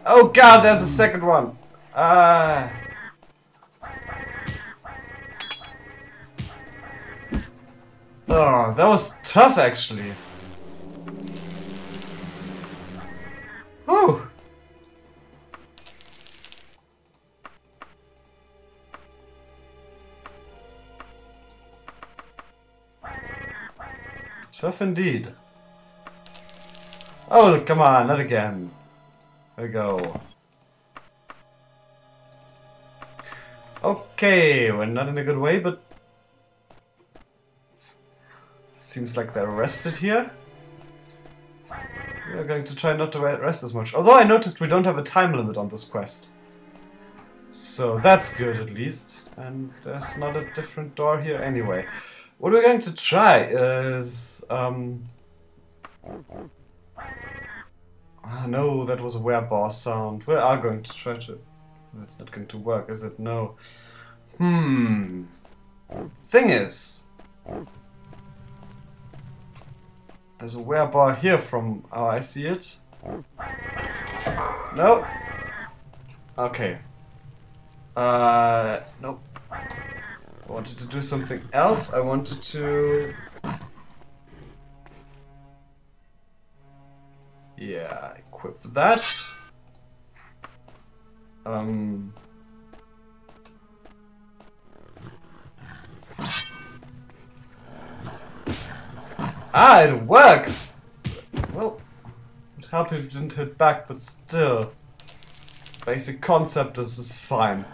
Oh god, there's a second one! Ah. Oh, that was tough actually. Whew. Tough indeed. Oh, look, come on, not again. There we go. Okay, we're not in a good way, but seems like they're rested here. We're going to try not to rest as much. Although I noticed we don't have a time limit on this quest. So that's good at least. And there's not a different door here anyway. What we're going to try is... no, that was a were-boss sound. We are going to try to... It's not going to work, is it? No. Thing is... There's a were-bar here from how I see it. No. Okay. Nope. I wanted to do something else. I wanted to... Yeah, equip that. Ah, it works! Well, it would help if it didn't hit back, but still. Basic concept is fine.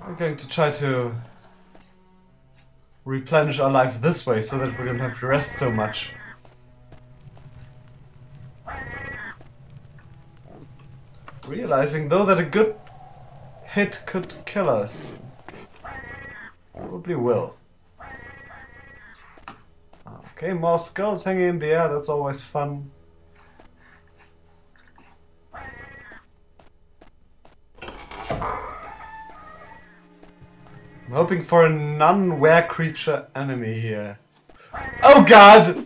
I'm going to try to replenish our life this way so that we don't have to rest so much. Realizing though that a good hit could kill us. Probably will. Okay, more skulls hanging in the air, that's always fun. I'm hoping for a non-were creature enemy here. Oh god!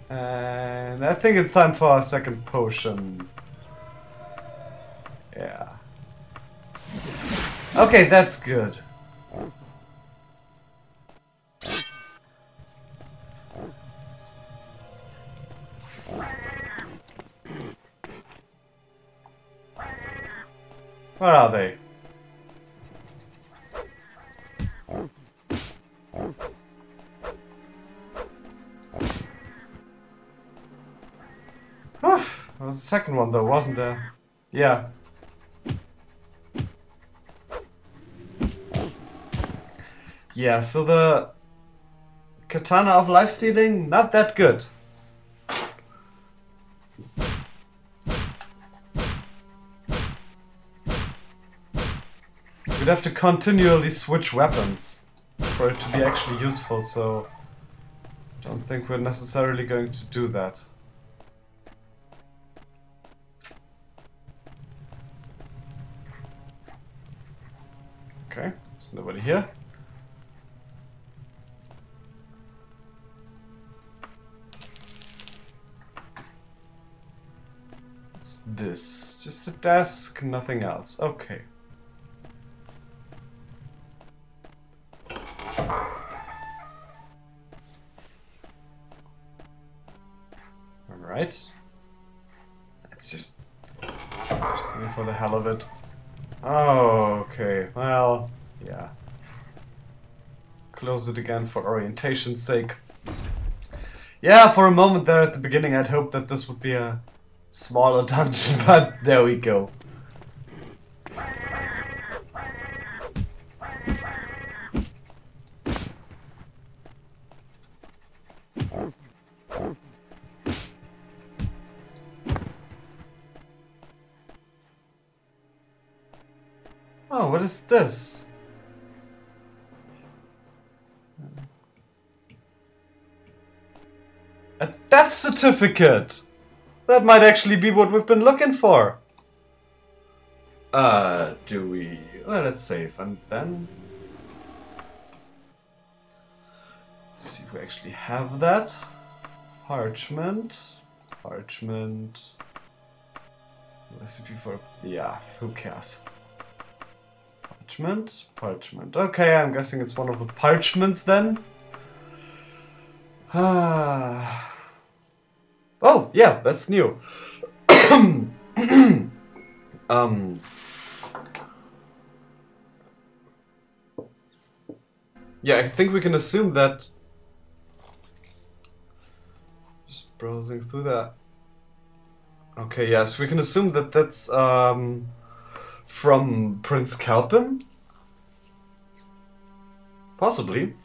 And I think it's time for a second potion. Yeah. Okay, that's good. Where are they? There was a second one though, wasn't there? Yeah. Yeah, so the katana of life stealing, not that good. We'd have to continually switch weapons for it to be actually useful, so I don't think we're necessarily going to do that. Okay, there's nobody here. What's this? Just a desk, nothing else. Okay. Alright. Let's just go for the hell of it. Oh, okay. Well, yeah. Close it again for orientation's sake. Yeah, for a moment there at the beginning I'd hoped that this would be a smaller dungeon, but there we go. Oh, what is this? A death certificate! That might actually be what we've been looking for. Do we... Well, let's save, and then... See if we actually have that. Parchment. Parchment. Recipe for... Yeah, who cares? Parchment. Parchment. Okay, I'm guessing it's one of the parchments then. Oh, yeah, that's new. Yeah, I think we can assume that... Just browsing through that. Okay, yes, we can assume that that's from Prince Kalpim? Possibly.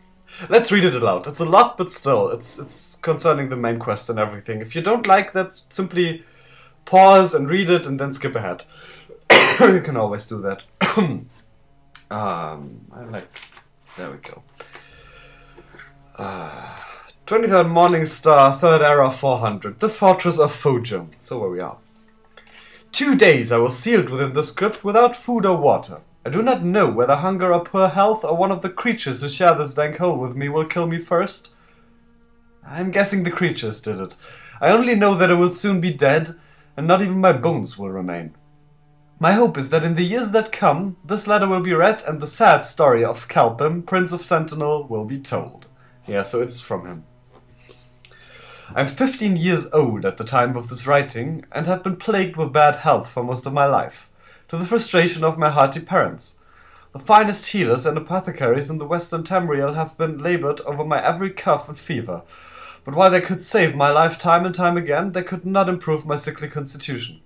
Let's read it aloud. It's a lot, but still, it's concerning the main quest and everything. If you don't like that, simply pause and read it and then skip ahead. You can always do that. I like... There we go. 23rd Morning Star, 3rd Era 400. The Fortress of Fojum. So where we are. 2 days I was sealed within this crypt without food or water. I do not know whether hunger or poor health or one of the creatures who share this dank hole with me will kill me first. I'm guessing the creatures did it. I only know that I will soon be dead, and not even my bones will remain. My hope is that in the years that come, this letter will be read and the sad story of Kalpim, Prince of Sentinel, will be told. Yeah, so it's from him. I'm 15 years old at the time of this writing, and have been plagued with bad health for most of my life, to the frustration of my hearty parents. The finest healers and apothecaries in the Western Tamriel have been labored over my every cough and fever, but while they could save my life time and time again, they could not improve my sickly constitution.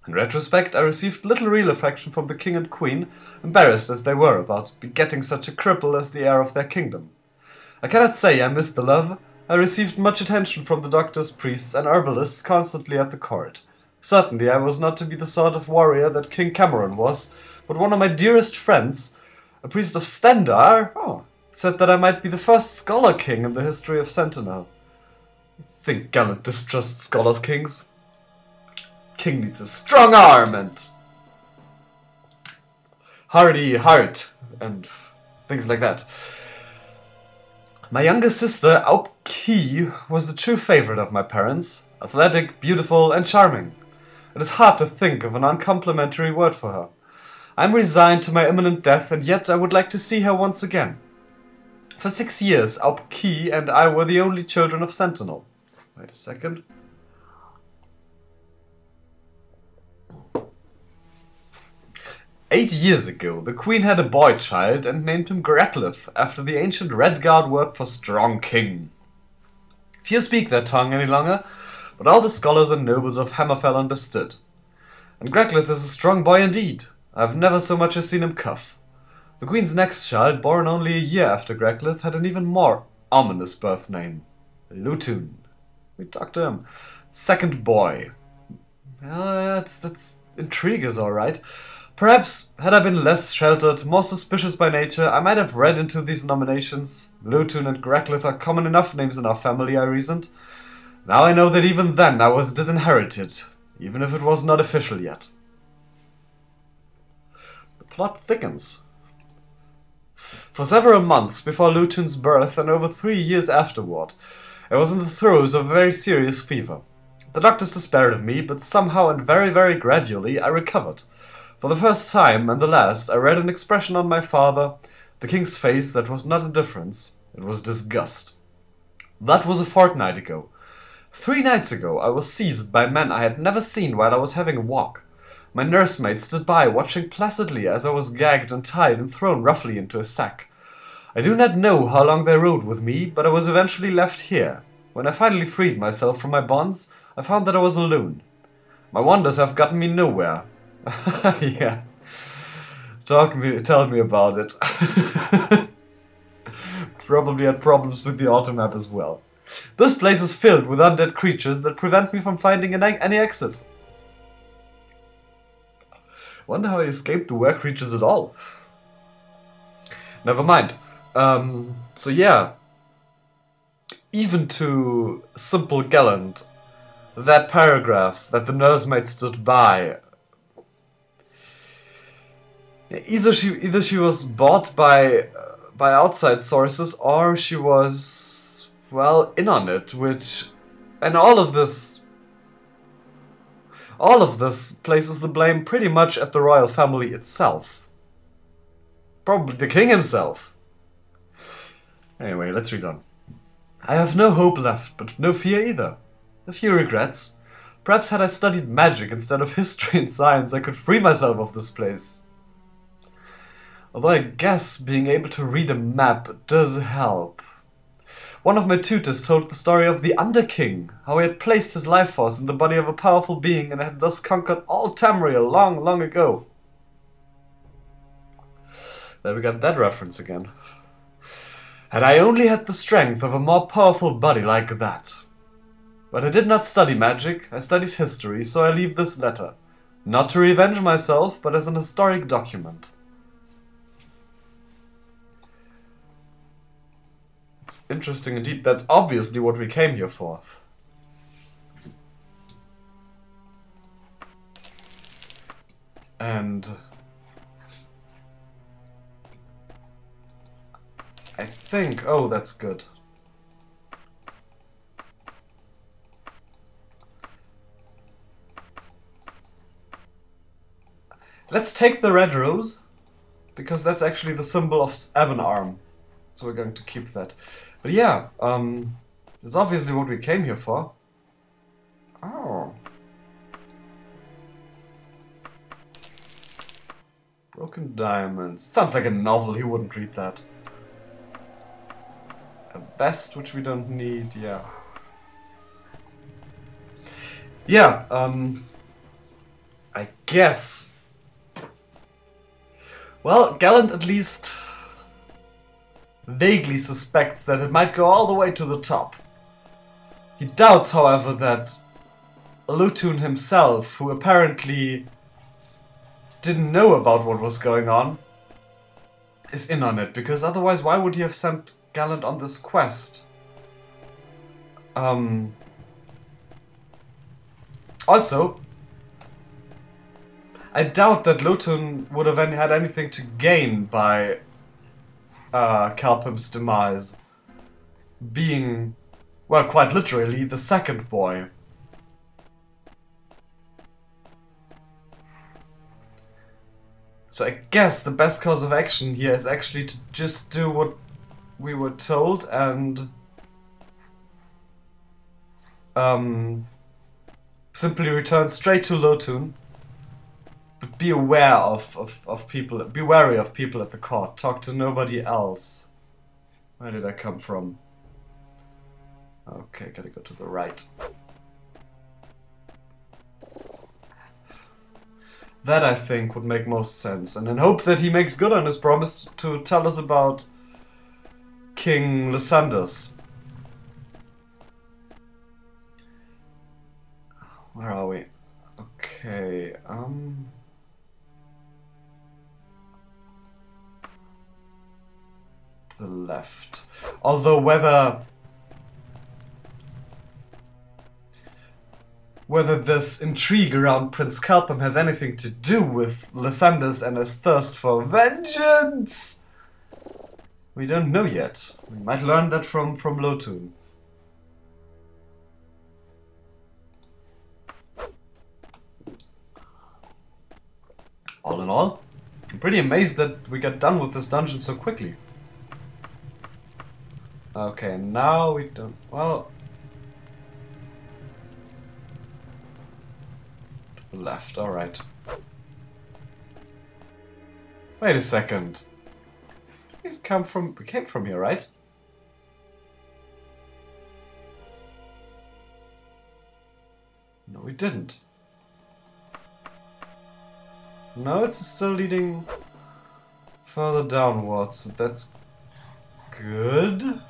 In retrospect, I received little real affection from the king and queen, embarrassed as they were about begetting such a cripple as the heir of their kingdom. I cannot say I missed the love. I received much attention from the doctors, priests, and herbalists constantly at the court. Certainly I was not to be the sort of warrior that King Cameron was, but one of my dearest friends, a priest of Stendar, said that I might be the first scholar king in the history of Sentinel. I think Gallant distrusts scholars kings. King needs a strong arm and hardy heart and things like that. My younger sister, Aupki, was the true favorite of my parents, athletic, beautiful, and charming. It is hard to think of an uncomplimentary word for her. I am resigned to my imminent death, and yet I would like to see her once again. For 6 years, Aupki and I were the only children of Sentinel. Wait a second. "8 years ago, the queen had a boy child and named him Gracklith, after the ancient Redguard word for strong king. Few speak that tongue any longer, but all the scholars and nobles of Hammerfell understood. And Gracklith is a strong boy indeed. I have never so much as seen him cough. The queen's next child, born only a year after Gracklith, had an even more ominous birth name. Lutun. We talked to him. Second boy. That's intrigues, alright. Perhaps, had I been less sheltered, more suspicious by nature, I might have read into these nominations. Lutun and Gracklith are common enough names in our family, I reasoned. Now I know that even then I was disinherited, even if it was not official yet." The plot thickens. For several months before Lutun's birth and over 3 years afterward, I was in the throes of a very serious fever. The doctors despaired of me, but somehow and very, very gradually I recovered. For the first time and the last, I read an expression on my father, the king's face, that was not indifference, it was disgust. That was a fortnight ago. 3 nights ago I was seized by men I had never seen while I was having a walk. My nursemaid stood by, watching placidly as I was gagged and tied and thrown roughly into a sack. I do not know how long they rode with me, but I was eventually left here. When I finally freed myself from my bonds, I found that I was alone. My wonders have gotten me nowhere. Yeah. Tell me about it. Probably had problems with the auto map as well. This place is filled with undead creatures that prevent me from finding any exit. Wonder how I escaped the were creatures at all. Never mind. So yeah. Even to simple Gallant, that paragraph that the nursemaid stood by, Either she was bought by outside sources, or she was, well, in on it, which, and all of this places the blame pretty much at the royal family itself. Probably the king himself. Anyway, let's read on. I have no hope left, but no fear either. A few regrets. Perhaps had I studied magic instead of history and science, I could free myself of this place. Although I guess being able to read a map does help. One of my tutors told the story of the Underking, how he had placed his life force in the body of a powerful being and had thus conquered all Tamriel long, long ago. There we got that reference again. Had I only had the strength of a more powerful body like that. But I did not study magic, I studied history, so I leave this letter. Not to revenge myself, but as an historic document. It's interesting indeed. That's obviously what we came here for. And I think... oh, that's good. Let's take the red rose, because that's actually the symbol of Ebon Arm. So we're going to keep that. But yeah, it's obviously what we came here for. Oh. Broken diamonds. Sounds like a novel, he wouldn't read that. A vest, which we don't need, yeah. Yeah, I guess. Well, Gallant at least vaguely suspects that it might go all the way to the top. He doubts, however, that Lutun himself, who apparently didn't know about what was going on, is in on it, because otherwise why would he have sent Gallant on this quest? Also, I doubt that Lutun would have had anything to gain by Kalpim's demise, being, well, quite literally, the second boy. So I guess the best course of action here is actually to just do what we were told and simply return straight to Lutun. But be aware of people, be wary of people at the court. Talk to nobody else. Where did I come from? Okay, gotta go to the right. That, I think, would make most sense. And in hope that he makes good on his promise to tell us about King Lysandus. Where are we? Okay, to the left. Although whether this intrigue around Prince Kalpim has anything to do with Lysandus and his thirst for vengeance, we don't know yet. We might learn that from Lutun. All in all, I'm pretty amazed that we got done with this dungeon so quickly. Okay, now we don't... well... to the left, alright. Wait a second. We came from here, right? No, we didn't. No, it's still leading further downwards. So that's good.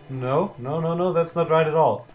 No, that's not right at all.